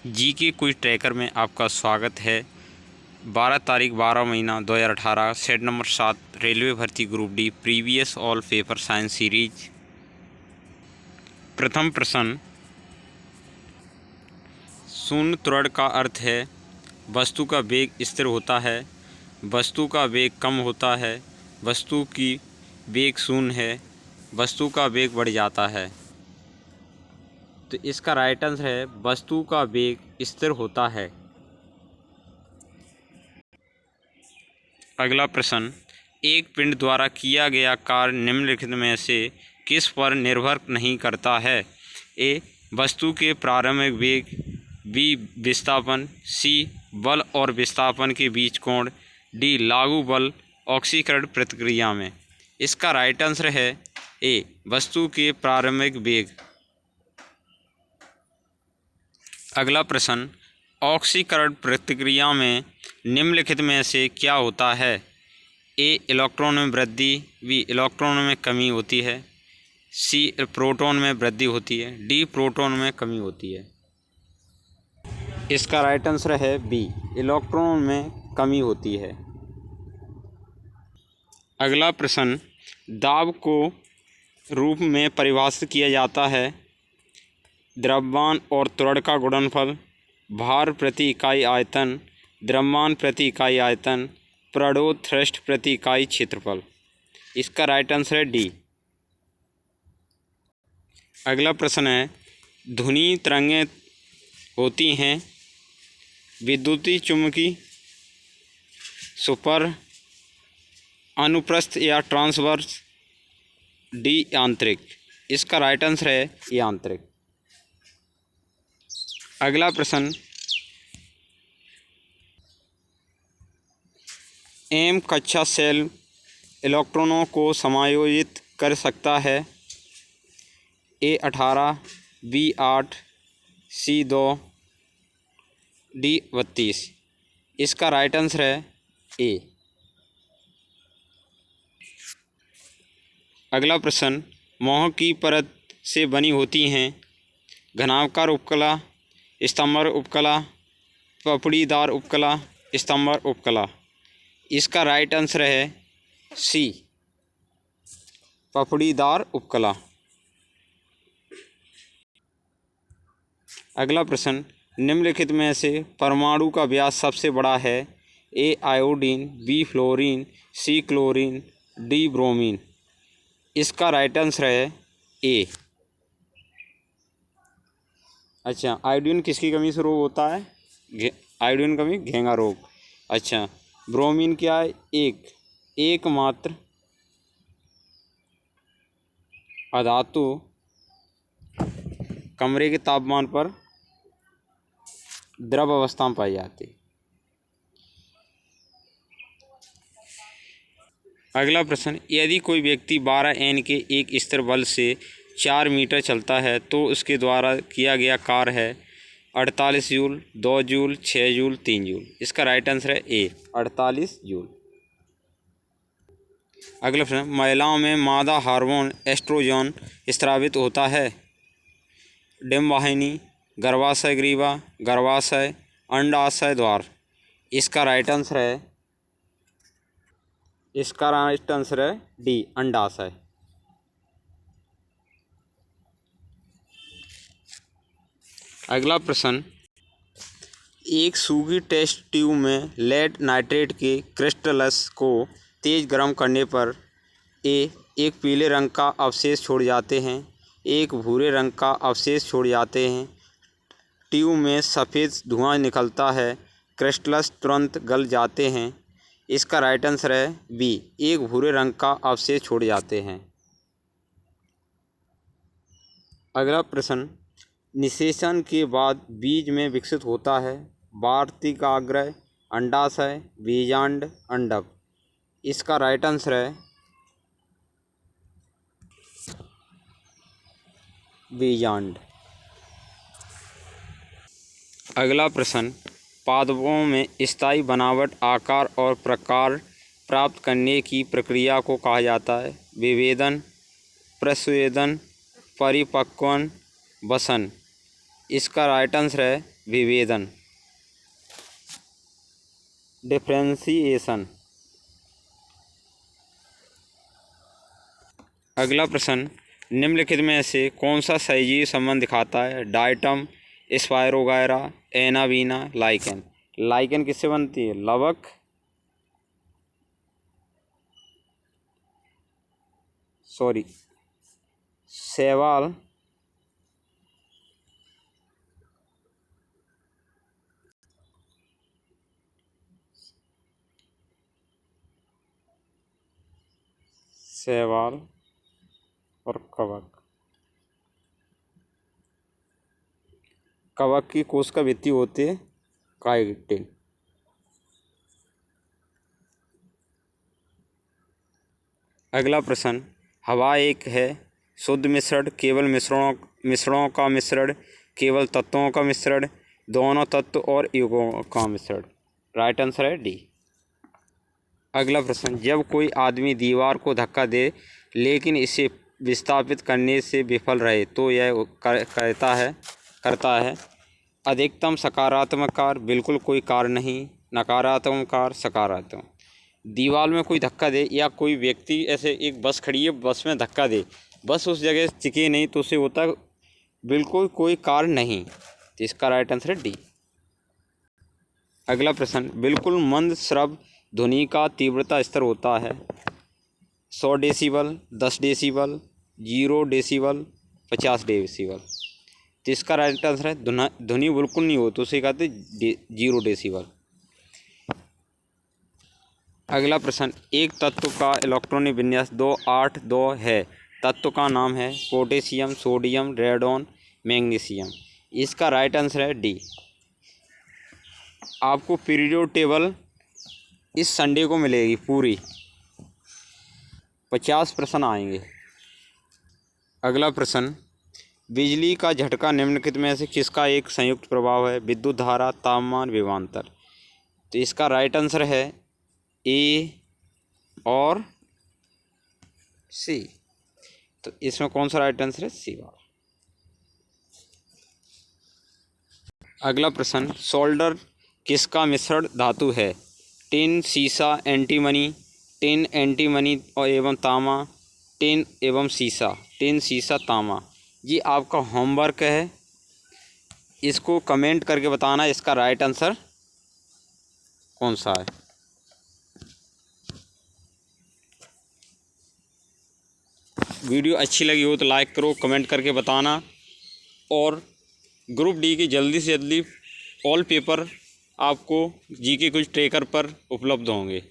जी के quiz tracker में आपका स्वागत है। 12 तारीख 12 महीना 2018 सेट नंबर 7 रेलवे भर्ती group D previous all paper science series. प्रथम प्रश्न, शून्य त्वरण का अर्थ है वस्तु का वेग स्थिर होता है, वस्तु का वेग कम होता है, वस्तु की वेग शून्य है, वस्तु का वेग बढ़ जाता है। तो इसका राइट आंसर है वस्तु का वेग स्थिर होता है। अगला प्रश्न, एक पिंड द्वारा किया गया कार्य निम्नलिखित में से किस पर निर्भर नहीं करता है? ए, वस्तु के प्रारंभिक वेग, बी, विस्थापन, सी, बल और विस्थापन के बीच कोण, डी, लागू बल ऑक्सीकरण प्रतिक्रिया में। इसका राइट आंसर है ए, वस्तु के प्रारंभिक वेग। अगला प्रश्न, ऑक्सीकरण प्रतिक्रिया में निम्नलिखित में से क्या होता है? ए, इलेक्ट्रॉन में वृद्धि, बी, इलेक्ट्रॉन में कमी होती है, सी, प्रोटॉन में वृद्धि होती है, डी, प्रोटॉन में कमी होती है। इसका राइट आंसर है बी, इलेक्ट्रॉन में कमी होती है। अगला प्रश्न, दाब को रूप में परिभाषित किया जाता है द्रव्यमान और त्वरण का गुणनफल, भार प्रति इकाई आयतन, द्रव्यमान प्रति इकाई आयतन, प्रणोद थ्रस्ट प्रति इकाई क्षेत्रफल। इसका राइट आंसर है डी। अगला प्रश्न है, ध्वनि तरंगें होती हैं विद्युतीय, चुंबकीय, सुपर, अनुप्रस्थ या ट्रांसवर्स, डी, यांत्रिक। इसका राइट आंसर है यांत्रिक। अगला प्रश्न, एम कक्षा सेल इलेक्ट्रॉनों को समायोजित कर सकता है? ए, 18, बी, 8, सी, 2, डी, 32। इसका राइट आंसर है ए। अगला प्रश्न, मोह की परत से बनी होती हैं घनाकार उपकला, स्तंभर उपकला, पपड़ीदार उपकला, स्तंभर उपकला। इसका राइट आंसर है सी, पपड़ीदार उपकला। अगला प्रश्न, निम्नलिखित में से परमाणु का व्यास सबसे बड़ा है? ए, आयोडीन, बी, फ्लोरीन, सी, क्लोरीन, डी, ब्रोमीन। इसका राइट आंसर है ए। अच्छा, आयोडीन किसकी कमी से रोग होता है? आयोडीन कमी घेंगा रोग। अच्छा, ब्रोमीन क्या है? एकमात्र अधातु कमरे के तापमान पर द्रव अवस्था में पाई जाती है। अगला प्रश्न, यदि कोई व्यक्ति 12 N के एक स्थिर बल से 4 मीटर चलता है तो उसके द्वारा किया गया कार्य है 48 जूल, 2 जूल, 6 जूल, 3 जूल। इसका राइट आंसर है ए, 48 जूल। अगला प्रश्न, महिलाओं में मादा हार्मोन एस्ट्रोजन स्रावित होता है? डिम्बवाहिनी, गर्भाशय ग्रीवा, गर्भाशय, अंडाशय द्वार। इसका राइट आंसर है डी, अंडाशय। अगला प्रश्न, एक सूखी टेस्ट ट्यूब में लेड नाइट्रेट के क्रिस्टल्स को तेज गर्म करने पर ए, एक पीले रंग का अवशेष छोड़ जाते हैं, एक भूरे रंग का अवशेष छोड़ जाते हैं, ट्यूब में सफ़ेद धुआं निकलता है, क्रिस्टल्स तुरंत गल जाते हैं। इसका राइट आंसर है बी, एक भूरे रंग का अवशेष छोड़ जाते हैं। अगला प्रश्न, निषेचन के बाद बीज में विकसित होता है वार्तिकाग्र, अंडाशय, बीजांड, अंडक। इसका राइट आंसर है बीजांड। अगला प्रश्न, पादपों में स्थायी बनावट, आकार और प्रकार प्राप्त करने की प्रक्रिया को कहा जाता है? विभेदन, प्रस्वेदन, परिपक्वन, वसन। इसका राइट आंसर है विभेदन, डिफ्रेंसिएशन। अगला प्रश्न, निम्नलिखित में से कौन सा सहजीवी संबंध दिखाता है? Diatom, spirogyra, anabaena, lichen. Lichen किससे बनती है? लवक, शैवाल और कवक। कवक की कोशिका भित्ति होती है काइटिन। अगला प्रश्न, हवा एक है शुद्ध मिश्रण, केवल मिश्रणों का मिश्रण, केवल तत्वों का मिश्रण, दोनों तत्व और युगों का मिश्रण। राइट आंसर है डी। अगला प्रश्न, जब कोई आदमी दीवार को धक्का दे लेकिन इसे विस्थापित करने से विफल रहे तो यह करता है अधिकतम सकारात्मक कार्य, बिल्कुल कोई कार्य नहीं, नकारात्मक कार्य, सकारात्मक। दीवार में कोई धक्का दे या कोई व्यक्ति ऐसे, एक बस खड़ी है, बस में धक्का दे, बस उस जगह टिके नहीं तो उसे होता बिल्कुल कोई कार्य नहीं। तो इसका राइट आंसर है डी। अगला प्रश्न, बिल्कुल मंद श्रव्य ध्वनि का तीव्रता स्तर होता है 100 डेसिबल, 10 डेसिबल, 0 डेसिबल, 50 डेसिबल। तो इसका राइट आंसर है ध्वनि बिल्कुल नहीं हो तो उसे कहते 0 डेसिबल। अगला प्रश्न, एक तत्व का इलेक्ट्रॉनिक विन्यास 282 है, तत्व का नाम है पोटेशियम, सोडियम, रेडॉन, मैग्नीशियम। इसका राइट आंसर है डी। आपको पीरियड टेबल इस संडे को मिलेगी पूरी, 50 प्रश्न आएंगे। अगला प्रश्न, बिजली का झटका निम्नलिखित में से किसका एक संयुक्त प्रभाव है? विद्युत धारा, तापमान, विभवांतर। तो इसका राइट आंसर है ए और सी। तो इसमें कौन सा राइट आंसर है? सी वाला। अगला प्रश्न, सोल्डर किसका मिश्रण धातु है? टिन, सीसा, एंटीमनी, टिन, एंटीमनी और एवं तामा, टिन एवं सीसा। टिन, सीसा, तामा। ये आपका होमवर्क है, इसको कमेंट करके बताना इसका राइट आंसर कौन सा है। वीडियो अच्छी लगी हो तो लाइक करो, कमेंट करके बताना। और ग्रुप डी की जल्दी से जल्दी ऑल पेपर आपको जीके कुछ ट्रेकर पर उपलब्ध होंगे।